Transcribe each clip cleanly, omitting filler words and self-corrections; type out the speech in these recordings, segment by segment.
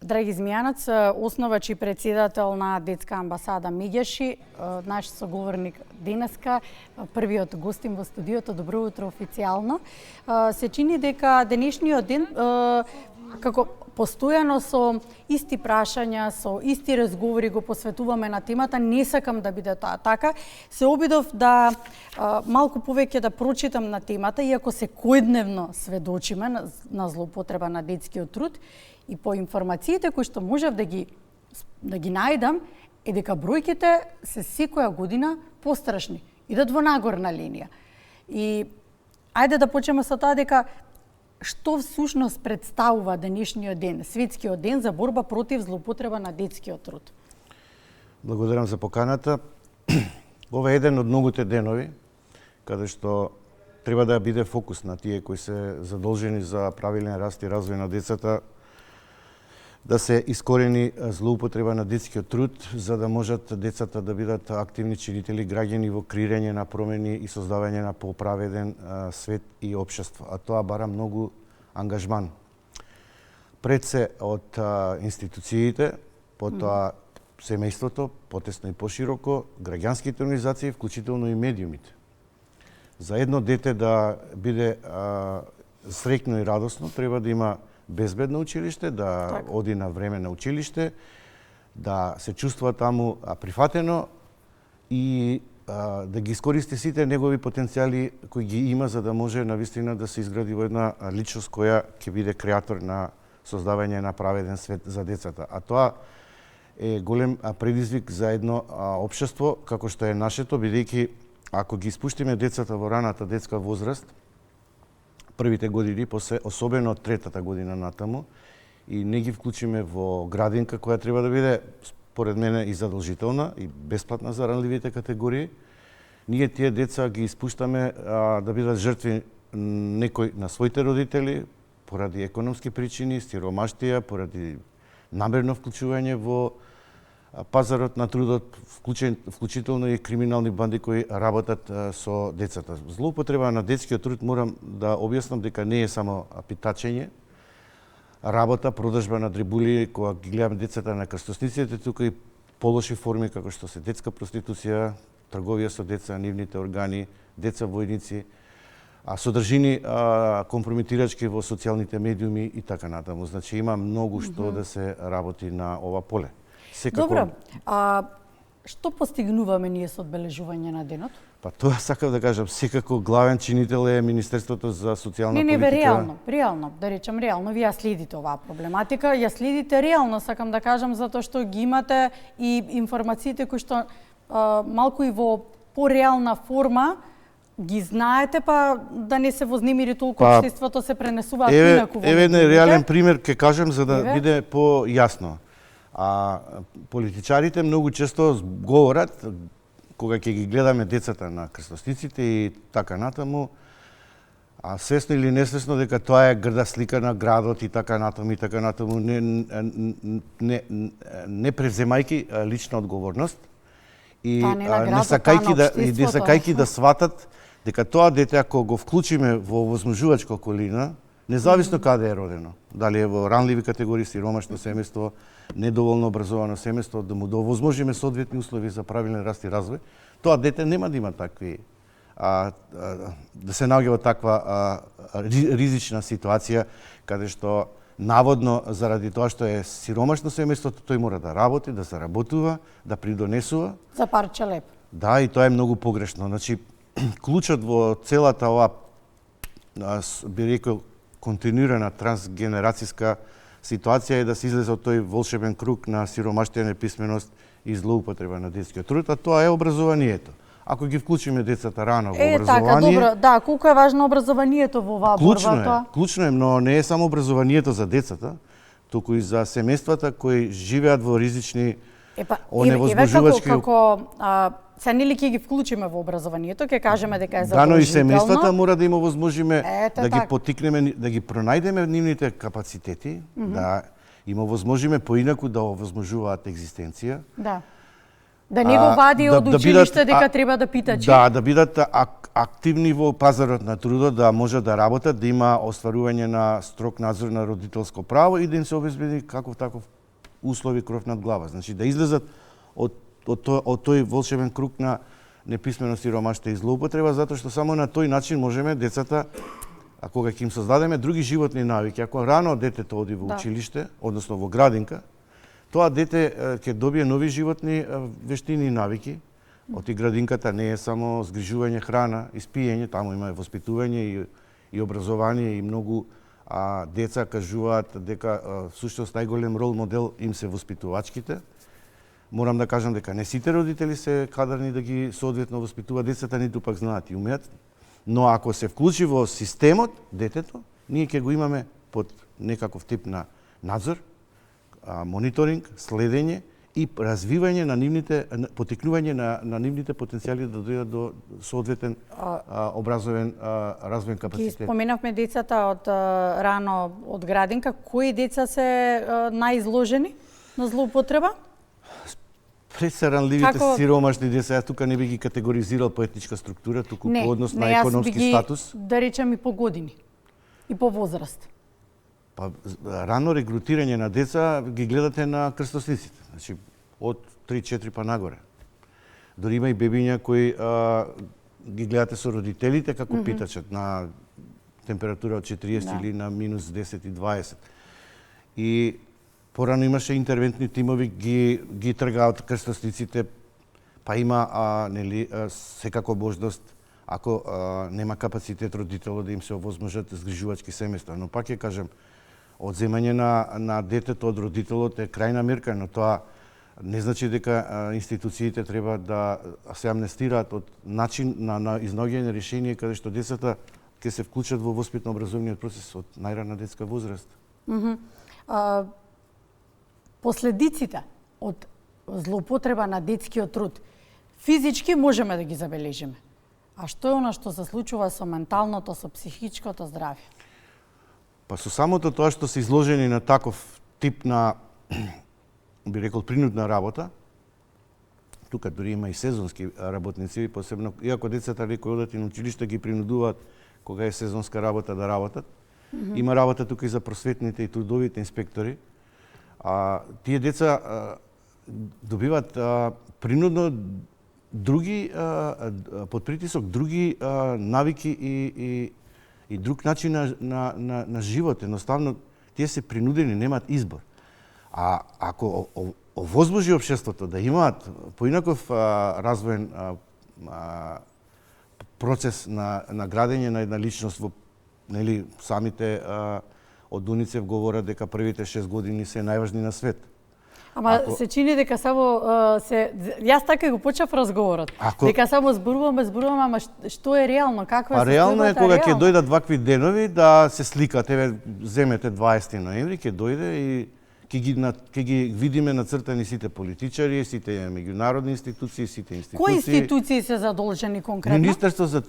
Драги Змијанац, основач и председател на Детска амбасада Меѓаши, наш соговорник денеска, првиот гостин во студиото. Добро утро официјално. Се чини дека денешниот ден како постојано со исти прашања, со исти разговори го посветуваме на темата. Не сакам да биде тоа така. Се обидов да малку повеќе да прочитам на темата, иако секојдневно сведочиме на злоупотреба на детскиот труд. И по информациите кои што можев да ги најдам, е дека бројките се секоја година пострашни. Идат во нагорна линија. И ајде да почнеме со тоа дека што всушност представува денешниот ден, светскиот ден за борба против злоупотреба на детскиот труд. Благодарам за поканата. Ова е еден од многуте денови каде што треба да биде фокус на тие кои се задолжени за правилен раст и развој на децата, да се искорени злоупотреба на детскиот труд, за да можат децата да бидат активни чинители граѓани во креирање на промени и создавање на поправеден свет и општество. А тоа бара многу ангажман. Пред се од институциите, потоа семејството, потесно и пошироко, граѓанските организации, вклучително и медиумите. За едно дете да биде среќно и радосно, треба да има безбедно училиште, да оди на време на училиште, да се чувствува таму прифатено и да ги искористи сите негови потенцијали кои ги има, за да може навистина да се изгради во една личност која ќе биде креатор на создавање на праведен свет за децата. А тоа е голем предизвик за едно општество како што е нашето, бидејќи ако ги испуштиме децата во раната детска возраст, првите години, после особено третата година натаму, и не ги вклучиме во градинка која треба да биде, според мене, и задолжителна, и бесплатна за ранливите категории, ние тие деца ги испуштаме да бидат жртви некој на своите родители, поради економски причини, сиромаштија, поради намерно вклучување во пазарот на трудот, вклучително и криминални банди кои работат со децата. Злоупотреба на детскиот труд, морам да објаснам дека не е само питачење, работа, продажба на дребули, кога ги гледаме децата на крстосниците, тука и полоши форми како што се детска проституција, трговија со деца, нивните органи, деца војници, содржини компрометирачки во социјалните медиуми и така натаму. Значи има многу што да се работи на ова поле. Добро, што постигнуваме ние со одбележување на денот? Па тоа сакав да кажам, секако главен чинител е Министерството за социјална политика. Реално, да речем реално, вие следите оваа проблематика, ја следите реално, сакам да кажам, затоа што ги имате и информациите кои што малку и во пореална форма ги знаете, па да не се вознемири толку општеството, се пренесуваат инаку во медиумите. Еве еден реален пример ќе кажем за да биде појасно. Политичарите многу често говорат, кога ќе ги гледаме децата на крстосниците и така натаму, свесно или несвесно дека тоа е грда слика на градот и така натаму, не преземајки лична одговорност и не сакајки да сватат дека тоа дете, ако го вклучиме во возможувачка околина, независно каде е родено, дали е во ранливи категории, сиромашно семејство, недоволно образовано семејство, да му довозможиме соодветни услови за правилен раст и развој, тоа дете нема да има такви да се наоѓа во таква ризична ситуација каде што наводно заради тоа што е сиромашно семејството, тој мора да работи, да заработува, да придонесува за парче леп. Да, и тоа е многу погрешно. Значи клучот во целата оваа би рекол континуирана трансгенерацијска ситуација е да се излезе од тој волшебен круг на сиромаштија, неписменост и злоупотреба на детскиот труд, а тоа е образованието. Ако ги вклучиме децата рано во образование... Така, добро, да, колку е важно образованието во оваа борба? Клучно е, но не е само образованието за децата, туку и за семејствата кои живеат во ризични оневозможувачки... Се нели ќе ги вклучиме во образованието, ќе кажеме дека е Да, задолжително. но и семејствата мора да им овозможиме да ги поттикнеме, да ги пронајдеме нивните капацитети, да им овозможиме поинаку да овозможуваат екзистенција. Да. Да не го вади од училиште дека треба да питачи. Да бидат активни во пазарот на трудот, да можат да работат, да има остварување на строг надзор на родителско право и да им се обезбеди каков таков услови кров над глава. Значи да излезат од тој волшебен круг на неписменост, сиромаштво и злоупотреба, затоа што само на тој начин можеме децата, а кога ќе им создадеме други животни навики, ако рано детето оди во училиште, односно во градинка, тоа дете ќе добие нови животни вештини и навики. Оти градинката не е само згрижување храна и спиење, таму има и воспитување и образование и многу деца кажуваат дека всушност најголем рол модел им се воспитувачките. Морам да кажам дека не сите родители се кадарни да ги соодветно воспитуваат децата, ниту пак знаат и умеат. Но ако се вклучи во системот детето, ние ќе го имаме под некаков тип на надзор, мониторинг, следење и развивање на нивните, потикнување на нивните потенцијали да дојдат до соодветен образовен развоен капацитет. Ги споменавме децата од рано од градинка. Кои деца се најизложени на злоупотреба? Пред се ранливите сиромашни деца, јас тука не би ги категоризирал по етничка структура, туку по однос на економски статус. Да речем и по години и по возраст. Па рано регрутирање на деца ги гледате на крстосниците, значи од 3-4 па нагоре. Дори има и бебиња кои ги гледате со родителите како питачат на температура од 40 или на минус 10 и 20. И порано имаше интервентни тимови, ги тргаат крстосниците, па има секако можност, ако нема капацитет родителот да им се овозможат згрижувачки семејства. Но пак ќе кажем, одземање на детето од родителот е крајна мерка, но тоа не значи дека институциите треба да се амнестираат од начин на изнаоѓање решение каде што децата ќе се вклучат во воспитно-образовниот процес од најрана детска возраст. Последиците од злоупотреба на детскиот труд физички можеме да ги забележиме. А што е она што се случува со менталното, со психичкото здравје? Па со самото тоа што се изложени на таков тип на, би рекол, принудна работа, тука дури има и сезонски работници, посебно, иако децата кои одат и на училиште ги принудуваат кога е сезонска работа да работат. Има работа тука и за просветните и трудовите инспектори. Тие деца добиваат принудно други, под притисок, други навики и друг начин на живот. Едноставно, тие се принудени, немаат избор. А ако овозможи општеството да имаат поинаков развоен процес на градење на една личност во самите од Дуницев говорат дека првите 6 години се најважни на свет. Ама се чини дека само јас така го почнав разговорот. Дека само зборуваме, ама што е реално, каква е состојбата? Реално е кога ќе дојдат вакви денови да се сликат, еве земете 20 ноември, ќе дојде и ќе ги видиме нацртани сите политичари, сите меѓународни институции, сите институции. Кои институции се задолжени конкретно? Министерство за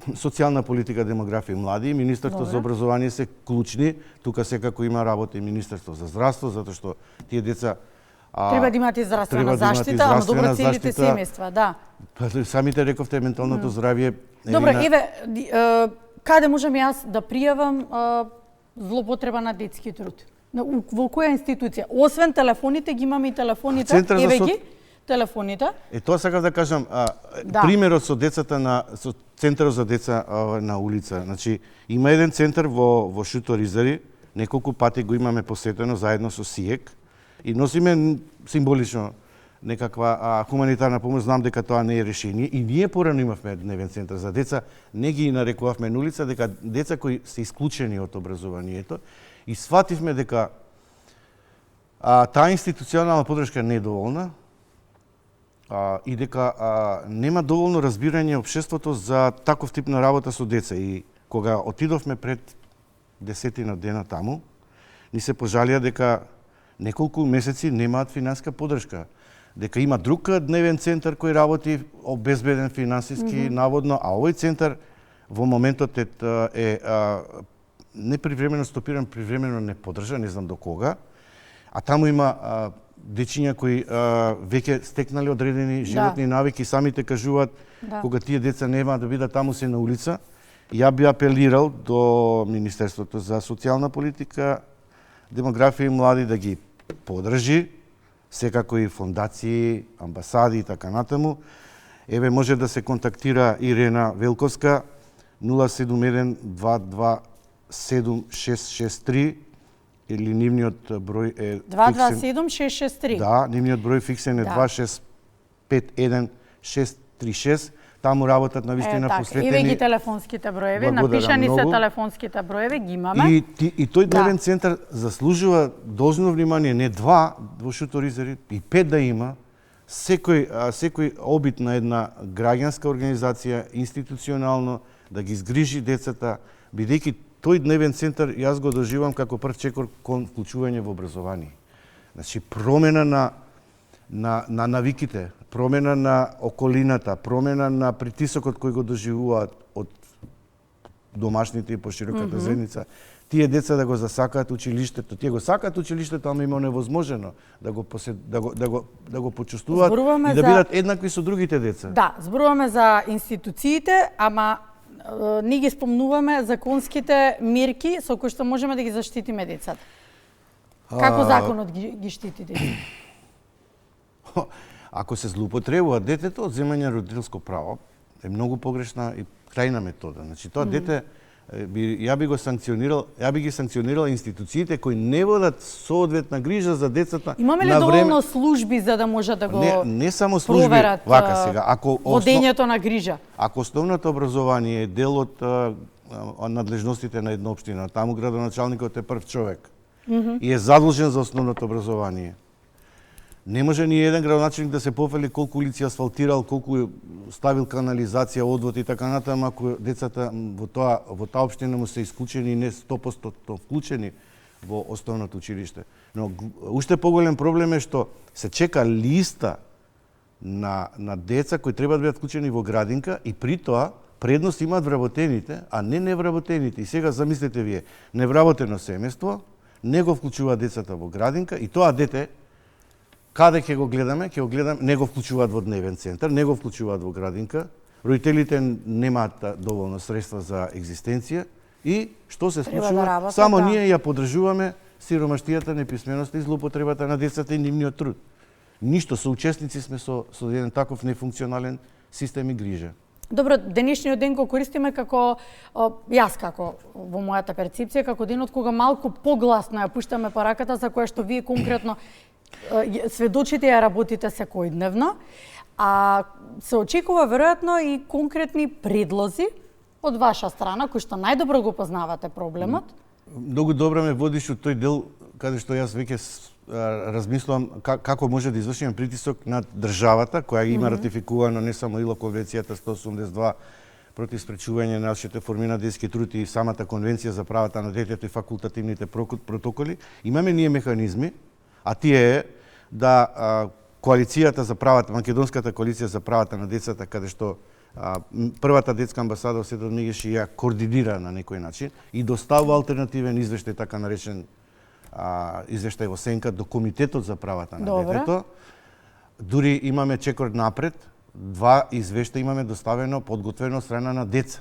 социјална политика, демографија и млади, Министерство за образование се клучни, тука секако има работа и Министерство за здравство, затоа што тие деца треба да имаат и здравствена заштита, ама добро целите семејства, да. Самите рековте менталното здравје. Добро, еве, каде можам јас да пријавам злоупотреба на детски труд? Во која институција? Освен телефоните, ги имаме и телефоните, еве ги, телефоните. Тоа сакав да кажам, примерот со децата со Центарот за деца на улица. Значи, има еден центар во Шуторизари, неколку пати го имаме посетено заедно со СИЕК и носиме символично некаква хуманитарна помош. Знам дека тоа не е решение и ние порано имавме дневен центар за деца, не ги нарекувавме на улица, дека деца кои се исклучени од образованието и свативме дека таа институционална подршка не е доволна, и дека нема доволно разбирање општеството за таков тип на работа со деца. И кога отидовме пред 10 дена таму, ни се пожалија дека неколку месеци немаат финанска подршка. Дека има друг дневен центар кој работи обезбеден финансиски, наводно, а овој центар во моментот е не привремено стопиран, привремено не поддржа, не знам до кога. А таму има дечиња кои веќе стекнале одредени животни навики, самите кажуваат кога тие деца нема да бидат таму се на улица. Ја би апелирал до Министерството за социјална политика, демографија и млади да ги подржи, секако и фондации, амбасади и така натаму. Еве може да се контактира Ирена Велковска 071-227-663 или нивниот број е 227-663. Да, нивниот број фиксен е 2651-636. Таму работат навистина посветени. Еве ги телефонските броеви, напишани се телефонските броеви, ги имаме. И тој дневен центар заслужува должно внимание, не 2 во Шуторизери, и 5 да има. Секој обид на една граѓанска организација, институционално, да ги згрижи децата, бидејќи тој дневен центар јас го доживам како прв чекор кон вклучување во образование. Значи, промена на навиките, промена на околината, промена на притисокот кој го доживуваат од домашните и пошироката заедница. Тие деца да го засакаат училиштето, тие го сакаат училиштето, ама има невозможено да го почувствуваат и да бидат еднакви со другите деца. Да, зборуваме за институциите, ама не ги спомнуваме законските мерки со кои што можеме да ги заштитиме децата. Како законот ги штити децата? Ако се злоупотребува детето, одземање родителско право е многу погрешна и крајна метода. Значи тоа дете ја би ги санкционирал институциите кои не водат соодветна грижа за децата. Имаме ли доволно служби за да може да го не само служби, вака сега, ако водењето на грижа? Ако основното образование е дел од надлежностите на една општина, таму градоначалникот е прв човек и е задолжен за основното образование. Не може ни еден градоначалник да се пофали колку улици асфалтирал, колку ставил канализација, одвод и така натаму, ако децата во таа општина му се исклучени и не 100% вклучени во основното училиште. Но уште поголем проблем е што се чека листа на деца кои треба да бидат вклучени во градинка и при тоа предност имаат вработените, а не невработените. И сега замислете вие, невработено семејство не го вклучува децата во градинка и тоа дете каде ќе го гледаме? Ќе го гледаме, не го вклучуваат во дневен центар, не го вклучуваат во градинка, родителите немаат доволно средства за екзистенција и што се случува? Само ние ја поддржуваме сиромаштијата, неписменоста и злоупотребата на децата и нивниот труд. Ништо, соучесници сме со еден таков нефункционален систем и грижа. Добро, денешниот ден го користиме како, јас како во мојата перцепција, како денот кога малку погласно ја пуштаме параката за која што вие конкретно сведочите ја работите секојдневно, а се очекува веројатно и конкретни предлози од ваша страна, кои што најдобро го познавате проблемот. Многу добро ме водиш од тој дел каде што јас веќе размислувам како може да извршиме притисок над државата, која има ратификувано не само ИЛО конвенцијата 182 против спречување на нашите форми на детски труд и самата конвенција за правата на детето и факултативните протоколи. Имаме ние механизми, а тие е да коалицијата за правата, Македонската коалиција за правата на децата, каде што првата детска амбасада во Светот Мегеши ја координира на некој начин и доставува алтернативен извештај, така наречен извештај во сенка до Комитетот за правата на детето. Дури имаме чекор напред, 2 извештаја имаме доставено, подготвено од страна на деца,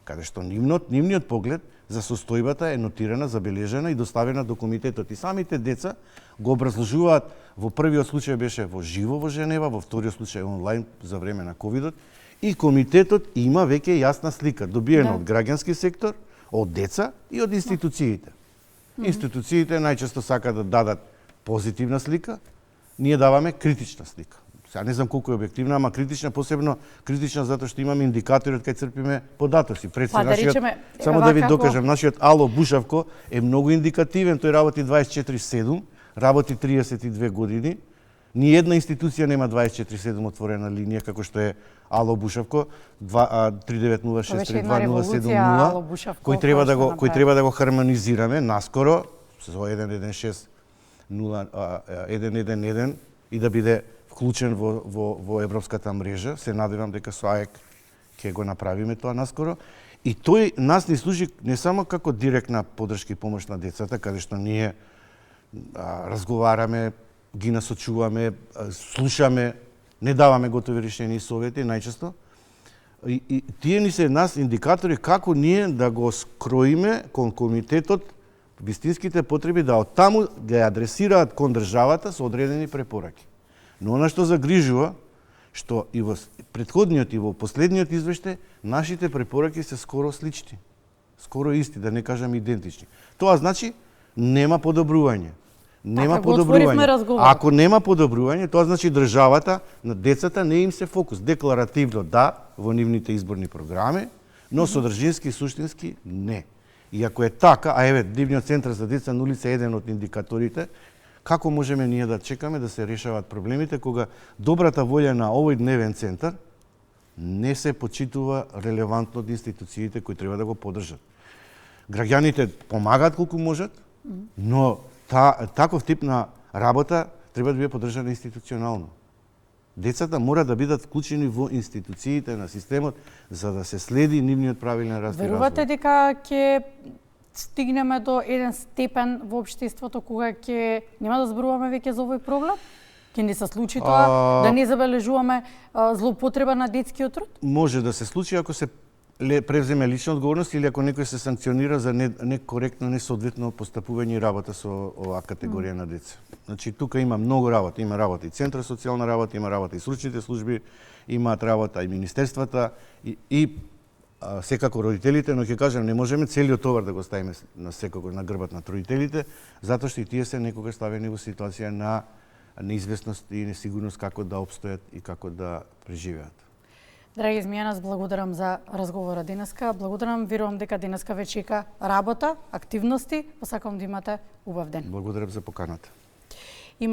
каде што нивниот поглед за состојбата е нотирана, забележена и доставена до комитетот. И самите деца го образложуваат, во првиот случај беше во живо во Женева, во вториот случај онлайн за време на ковидот, и комитетот има веќе јасна слика, добиена од граѓански сектор, од деца и од институциите. Институциите најчесто сакаат да дадат позитивна слика, ние даваме критична слика. Сега не знам колку е објективна, ама критична, посебно критична затоа што имаме индикатори од кај црпиме податоци. Само да ви докажам, нашиот Ало Бушавко е многу индикативен, тој работи 24/7, работи 32 години. Ни една институција нема 24/7 отворена линија како што е Ало Бушавко 39063207, кој треба да го хармонизираме наскоро со 111 и да биде вклучен во европската мрежа. Се надевам дека со АЕК ќе го направиме тоа наскоро. И тој нас ни служи не само како директна поддршка и помош на децата, каде што ние разговараме, ги насочуваме, слушаме, не даваме готови решени совети најчесто. И тие ни се нас индикатори како ние да го скроиме кон комитетот вистинските потреби, да оттаму ги адресираат кон државата со одредени препораки. Но она што загрижува, што и во претходниот и во последниот извештај нашите препораки се скоро слични, скоро исти, да не кажам идентични. Тоа значи нема подобрување. Нема подобрување. Ако нема подобрување, тоа значи државата на децата не им се фокус. Декларативно да во нивните изборни програми, но содржински и суштински не. И ако е така, а еве Дивниот центар за деца на улица е еден од индикаторите, како можеме ние да чекаме да се решаваат проблемите кога добрата волја на овој дневен центар не се почитува релевантно од институциите кои треба да го поддржат. Граѓаните помагаат колку можат, но таков тип на работа треба да биде поддржана институционално. Децата мора да бидат вклучени во институциите на системот за да се следи нивниот правилен раст и развој. Верувате дека ќе стигнеме до еден степен во општеството кога ќе нема да зборуваме веќе за овој проблем? Ќе ни се случи тоа да не забележуваме злоупотреба на детскиот труд? Може да се случи ако се превземе лична одговорност или ако некој се санкционира за некоректно, несоодветно постапување и работа со оваа категорија на деца. Значи тука има многу работа, има работа и Центар социјална работа, има работа и сручните служби, имаат работа и министерствата и секако родителите, но ќе кажам не можеме целиот товар да го ставиме на секако на грбот на родителите, затоа што и тие се некогаш ставени во ситуација на неизвестност и несигурност како да опстојат и како да преживеат. Драги Змијанас, благодарам за разговорот денеска. Благодарам, верувам дека денеска ве чека работа, активности. Посакам да имате убав ден. Благодарам за поканата.